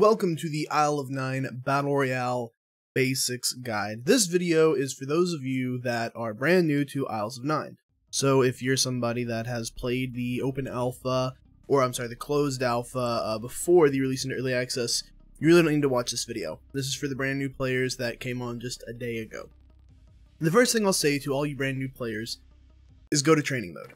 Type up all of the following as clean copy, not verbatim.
Welcome to the Isle of Nine Battle Royale Basics Guide. This video is for those of you that are brand new to Isles of Nine. So if you're somebody that has played the open alpha, or I'm sorry, the closed alpha before the release into early access, you really don't need to watch this video. This is for the brand new players that came on just a day ago. The first thing I'll say to all you brand new players is go to training mode.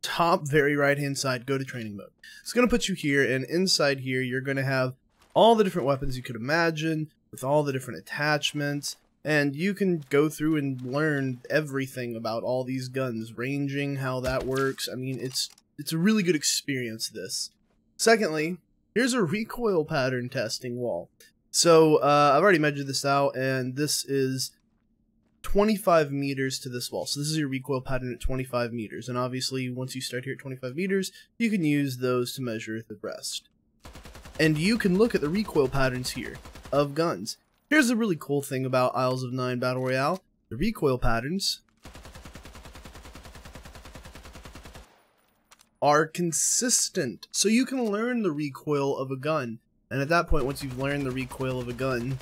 Top very right hand side, go to training mode. It's going to put you here, and inside here you're going to have all the different weapons you could imagine with all the different attachments, and you can go through and learn everything about all these guns, ranging, how that works. I mean, it's a really good experience, this. Secondly, here's a recoil pattern testing wall. So I've already measured this out, and this is 25 meters to this wall. So this is your recoil pattern at 25 meters. And obviously, once you start here at 25 meters, you can use those to measure the rest. And you can look at the recoil patterns here of guns. Here's the really cool thing about Isles of Nine Battle Royale. The recoil patterns are consistent. So you can learn the recoil of a gun. And at that point, once you've learned the recoil of a gun,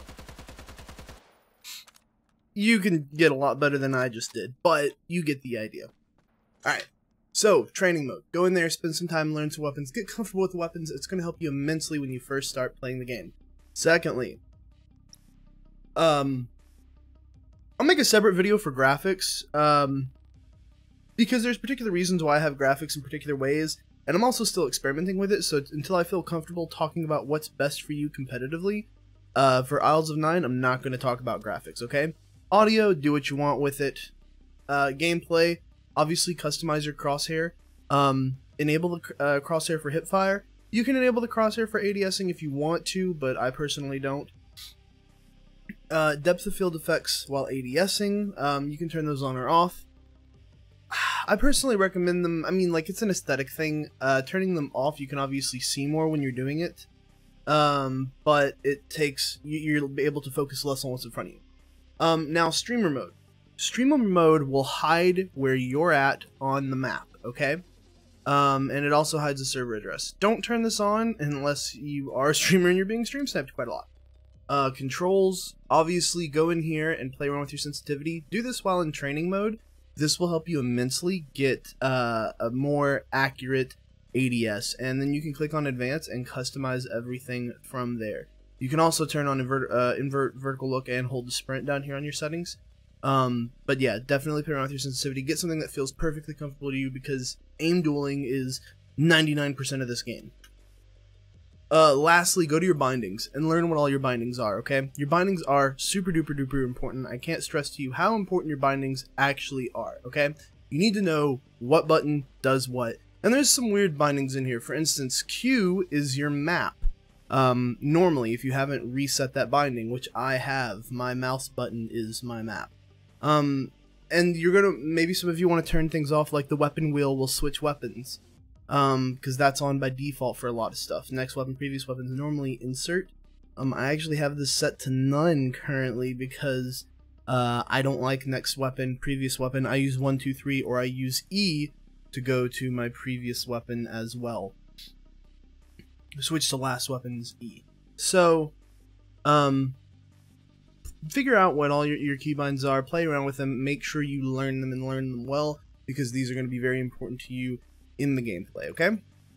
you can get a lot better than I just did, but you get the idea. Alright, so training mode. Go in there, spend some time, learn some weapons, get comfortable with the weapons. It's going to help you immensely when you first start playing the game. Secondly, I'll make a separate video for graphics, because there's particular reasons why I have graphics in particular ways, and I'm also still experimenting with it, so until I feel comfortable talking about what's best for you competitively, for Isles of Nine, I'm not going to talk about graphics, okay? Audio, do what you want with it. Gameplay, obviously customize your crosshair. Enable the crosshair for hipfire. You can enable the crosshair for ADSing if you want to, but I personally don't. Depth of field effects while ADSing, you can turn those on or off. I personally recommend them. I mean, like, it's an aesthetic thing. Turning them off, you can obviously see more when you're doing it. But it takes, you're able to focus less on what's in front of you. Now, streamer mode. Streamer mode will hide where you're at on the map, okay? And it also hides the server address. Don't turn this on unless you are a streamer and you're being stream sniped quite a lot. Controls, obviously go in here and play around with your sensitivity. Do this while in training mode. This will help you immensely get a more accurate ADS, and then you can click on advanced and customize everything from there. You can also turn on invert vertical look and hold the sprint down here on your settings. But yeah, definitely play around with your sensitivity. Get something that feels perfectly comfortable to you, because aim dueling is 99% of this game. Lastly, go to your bindings and learn what all your bindings are, okay? Your bindings are super duper duper important. I can't stress to you how important your bindings actually are, okay? You need to know what button does what. And there's some weird bindings in here. For instance, Q is your map. Normally, if you haven't reset that binding, which I have, my mouse button is my map. And you're gonna, maybe some of you want to turn things off, like the weapon wheel will switch weapons. Because that's on by default for a lot of stuff. Next weapon, previous weapons, normally insert. I actually have this set to none currently because, I don't like next weapon, previous weapon. I use 1, 2, 3, or I use E to go to my previous weapon as well. Switch to last weapons E. So, figure out what all your keybinds are, play around with them, make sure you learn them and learn them well, because these are going to be very important to you in the gameplay, okay?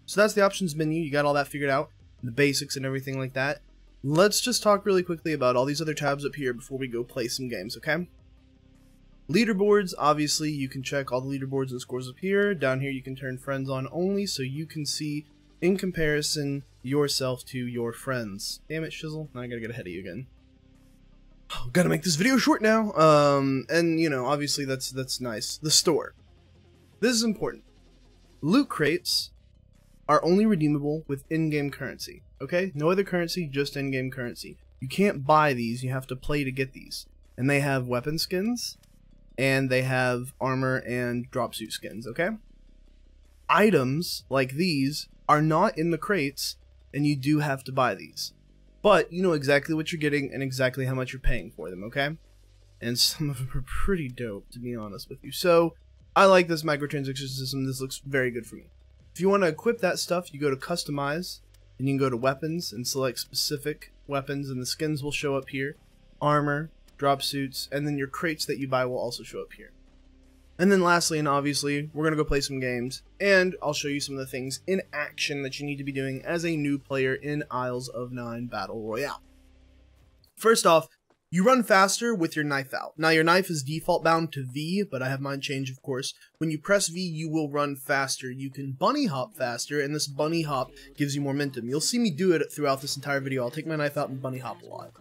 So that's the options menu, you got all that figured out, the basics and everything like that. Let's just talk really quickly about all these other tabs up here before we go play some games, okay? Leaderboards, obviously you can check all the leaderboards and scores up here. Down here you can turn friends on only, so you can see in comparison yourself to your friends. Damn it, Shizzle. Now I gotta get ahead of you again. Oh, gotta make this video short now. And you know, obviously that's nice. The store. This is important. Loot crates are only redeemable with in-game currency. Okay? No other currency, just in-game currency. You can't buy these, you have to play to get these. And they have weapon skins, and they have armor and dropsuit skins, okay? Items like these are not in the crates, and you do have to buy these. But you know exactly what you're getting and exactly how much you're paying for them, okay? And some of them are pretty dope, to be honest with you. So, I like this microtransaction system. This looks very good for me. If you want to equip that stuff, you go to Customize, and you can go to weapons and select specific weapons, and the skins will show up here. Armor, drop suits, and then your crates that you buy will also show up here. And then lastly, and obviously, we're going to go play some games, and I'll show you some of the things in action that you need to be doing as a new player in Isles of 9 Battle Royale. First off, you run faster with your knife out. Now, your knife is default bound to V, but I have mine changed, of course. When you press V, you will run faster. You can bunny hop faster, and this bunny hop gives you momentum. You'll see me do it throughout this entire video. I'll take my knife out and bunny hop a lot.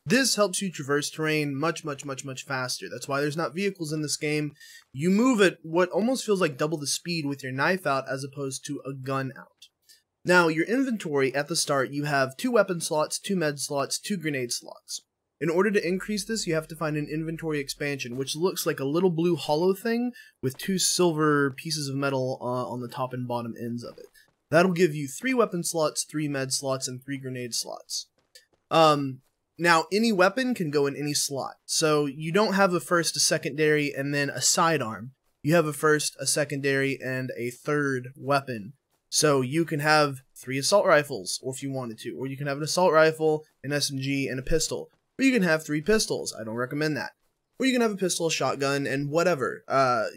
This helps you traverse terrain much faster. That's why there's not vehicles in this game. You move at what almost feels like double the speed with your knife out as opposed to a gun out. Now, your inventory at the start, you have 2 weapon slots, 2 med slots, 2 grenade slots. In order to increase this, you have to find an inventory expansion, which looks like a little blue hollow thing with 2 silver pieces of metal on the top and bottom ends of it. That'll give you 3 weapon slots, 3 med slots, and 3 grenade slots. Now, any weapon can go in any slot. So you don't have a first, a secondary, and then a sidearm. You have a first, a secondary, and a third weapon. So you can have 3 assault rifles, or if you wanted to. Or you can have an assault rifle, an SMG, and a pistol. Or you can have 3 pistols. I don't recommend that. Or you can have a pistol, a shotgun, and whatever.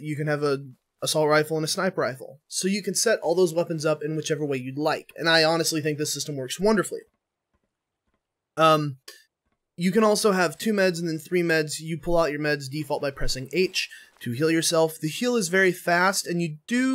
You can have an assault rifle and a sniper rifle. So you can set all those weapons up in whichever way you'd like. And I honestly think this system works wonderfully. You can also have 2 meds and then 3 meds. You pull out your meds default by pressing H to heal yourself. The heal is very fast, and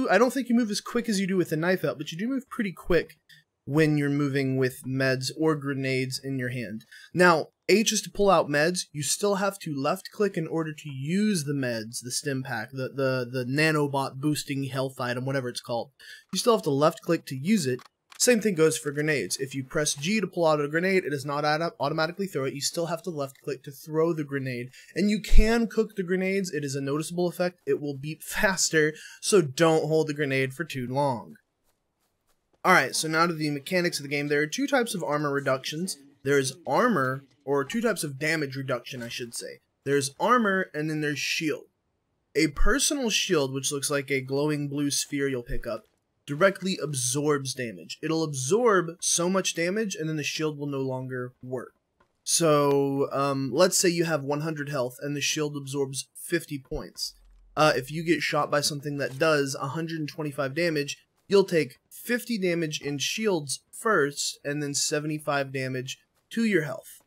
I don't think you move as quick as you do with the knife out, but you do move pretty quick when you're moving with meds or grenades in your hand. Now, H is to pull out meds. You still have to left click in order to use the meds, the stim pack, the nanobot boosting health item, whatever it's called. You still have to left click to use it. Same thing goes for grenades. If you press G to pull out a grenade, it does not automatically throw it. You still have to left click to throw the grenade. And you can cook the grenades. It is a noticeable effect. It will beep faster, so don't hold the grenade for too long. Alright, so now to the mechanics of the game. There are 2 types of armor reductions. There's armor, or 2 types of damage reduction, I should say. There's armor, and then there's shield. A personal shield, which looks like a glowing blue sphere you'll pick up, directly absorbs damage. It'll absorb so much damage, and then the shield will no longer work. So, let's say you have 100 health, and the shield absorbs 50 points. If you get shot by something that does 125 damage, you'll take 50 damage in shields first, and then 75 damage to your health.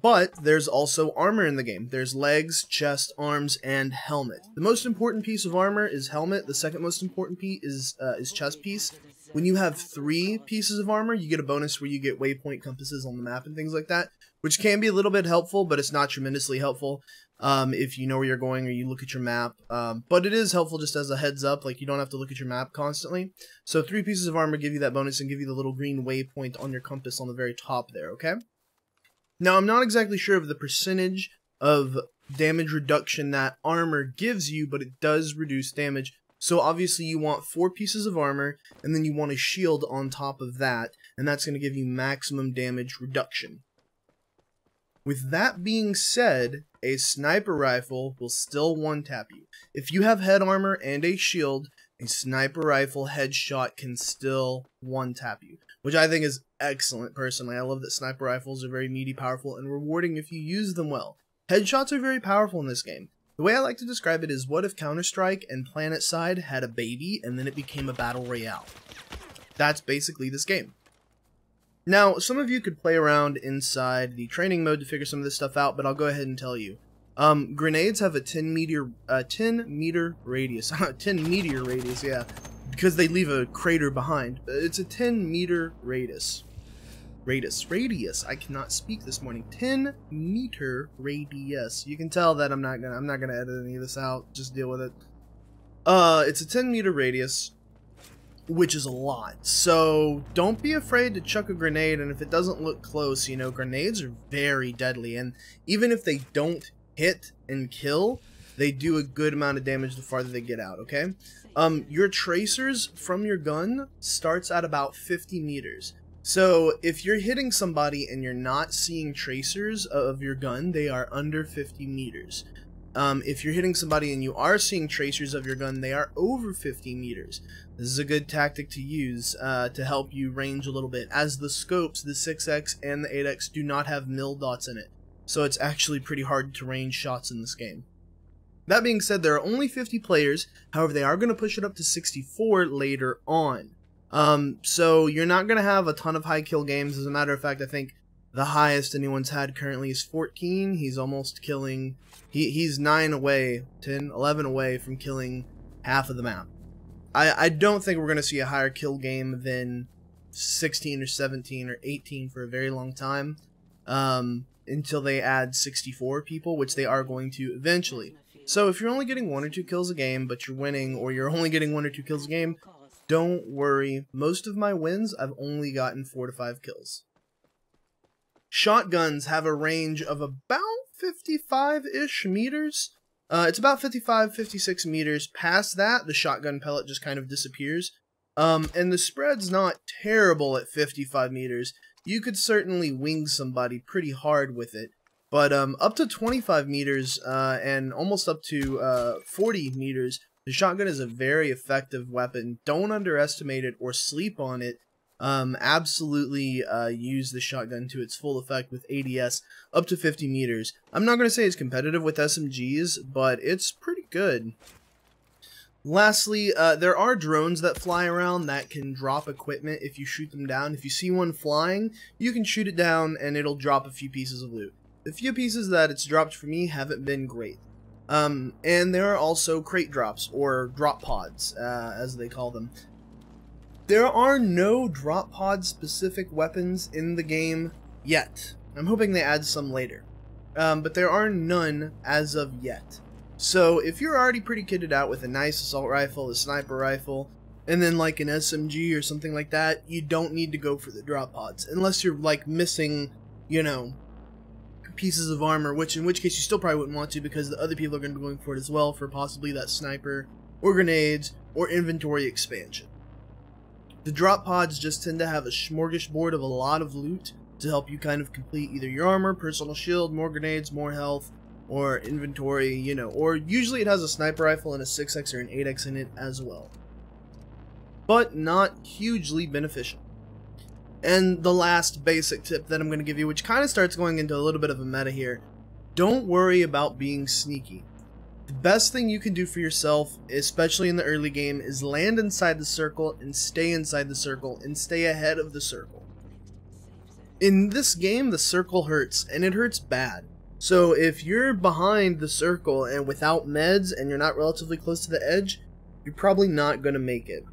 But there's also armor in the game. There's legs, chest, arms, and helmet. The most important piece of armor is helmet. The second most important piece is chest piece. When you have 3 pieces of armor, you get a bonus where you get waypoint compasses on the map and things like that, which can be a little bit helpful, but it's not tremendously helpful if you know where you're going or you look at your map. But it is helpful just as a heads up, like you don't have to look at your map constantly. So 3 pieces of armor give you that bonus and give you the little green waypoint on your compass on the very top there, okay? Now, I'm not exactly sure of the percentage of damage reduction that armor gives you, but it does reduce damage. So obviously you want 4 pieces of armor, and then you want a shield on top of that, and that's going to give you maximum damage reduction. With that being said, a sniper rifle will still one-tap you. If you have head armor and a shield, a sniper rifle headshot can still one-tap you, which I think is excellent personally. I love that sniper rifles are very meaty, powerful, and rewarding if you use them well. Headshots are very powerful in this game. The way I like to describe it is, what if Counter-Strike and PlanetSide had a baby and then it became a battle royale? That's basically this game. Now, some of you could play around inside the training mode to figure some of this stuff out, but I'll go ahead and tell you. Grenades have a 10 meter radius. 10 meteor radius, yeah. Because they leave a crater behind. It's a 10 meter radius. Radius. I cannot speak this morning. 10 meter radius. You can tell that I'm not gonna edit any of this out. Just deal with it. It's a 10 meter radius, which is a lot. So don't be afraid to chuck a grenade, and if it doesn't look close, you know, grenades are very deadly, and even if they don't hit and kill, they do a good amount of damage the farther they get out, okay? Your tracers from your gun starts at about 50 meters. So if you're hitting somebody and you're not seeing tracers of your gun, they are under 50 meters. if you're hitting somebody and you are seeing tracers of your gun, they are over 50 meters. This is a good tactic to use to help you range a little bit, as the scopes, the 6X and the 8X, do not have mil dots in it. So it's actually pretty hard to range shots in this game. That being said, there are only 50 players. However, they are going to push it up to 64 later on. So you're not going to have a ton of high kill games. As a matter of fact, I think the highest anyone's had currently is 14. He's almost killing... He's 9 away, 10, 11 away from killing half of the map. I don't think we're going to see a higher kill game than 16 or 17 or 18 for a very long time. Until they add 64 people, which they are going to eventually. So if you're only getting 1 or 2 kills a game, but you're winning, or you're only getting 1 or 2 kills a game, don't worry. Most of my wins, I've only gotten 4 to 5 kills. Shotguns have a range of about 55-ish meters. It's about 55, 56 meters. Past that, the shotgun pellet just kind of disappears. And the spread's not terrible at 55 meters. You could certainly wing somebody pretty hard with it. But up to 25 meters and almost up to 40 meters, the shotgun is a very effective weapon. Don't underestimate it or sleep on it. Absolutely use the shotgun to its full effect with ADS up to 50 meters. I'm not going to say it's competitive with SMGs, but it's pretty good. Lastly, there are drones that fly around that can drop equipment if you shoot them down. If you see one flying, you can shoot it down and it'll drop a few pieces of loot. The few pieces that it's dropped for me haven't been great. And there are also crate drops, or drop pods, as they call them. There are no drop pod specific weapons in the game yet. I'm hoping they add some later. But there are none as of yet. So if you're already pretty kitted out with a nice assault rifle, a sniper rifle, and then like an SMG or something like that, you don't need to go for the drop pods. Unless you're like missing, you know, pieces of armor, in which case you still probably wouldn't want to, because the other people are going to be going for it as well, for possibly that sniper, or grenades, or inventory expansion. The drop pods just tend to have a smorgasbord of a lot of loot to help you kind of complete either your armor, personal shield, more grenades, more health, or inventory, you know, or usually it has a sniper rifle and a 6X or an 8X in it as well. But not hugely beneficial. And the last basic tip that I'm going to give you, which kind of starts going into a little bit of a meta here, don't worry about being sneaky. The best thing you can do for yourself, especially in the early game, is land inside the circle and stay inside the circle and stay ahead of the circle. In this game, the circle hurts, and it hurts bad. So if you're behind the circle and without meds and you're not relatively close to the edge, you're probably not going to make it.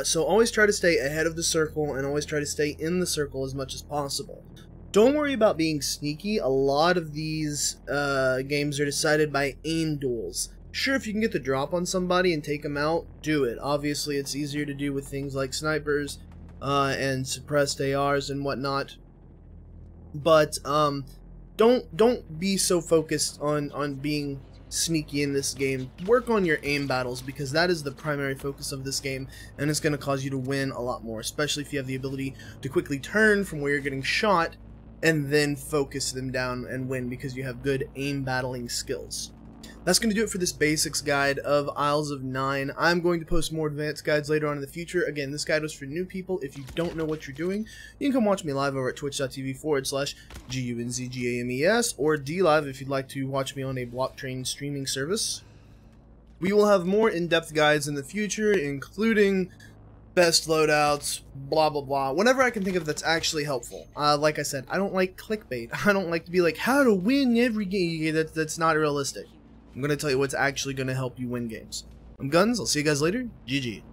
So always try to stay ahead of the circle and always try to stay in the circle as much as possible. Don't worry about being sneaky. A lot of these games are decided by aim duels. Sure, if you can get the drop on somebody and take them out, do it. Obviously, it's easier to do with things like snipers and suppressed ARs and whatnot. But don't be so focused on being sneaky in this game. Work on your aim battles, because that is the primary focus of this game, and it's going to cause you to win a lot more, especially if you have the ability to quickly turn from where you're getting shot and then focus them down and win because you have good aim battling skills. That's going to do it for this basics guide of Isles of 9. I'm going to post more advanced guides later on in the future. Again, this guide was for new people. If you don't know what you're doing, you can come watch me live over at twitch.tv/GUNZGAMES or DLive if you'd like to watch me on a blockchain streaming service. We will have more in-depth guides in the future, including best loadouts, blah blah blah, whenever I can think of that's actually helpful. Like I said, I don't like clickbait. I don't like to be like, how to win every game. That's not realistic. I'm going to tell you what's actually going to help you win games. I'm Guns. I'll see you guys later. GG.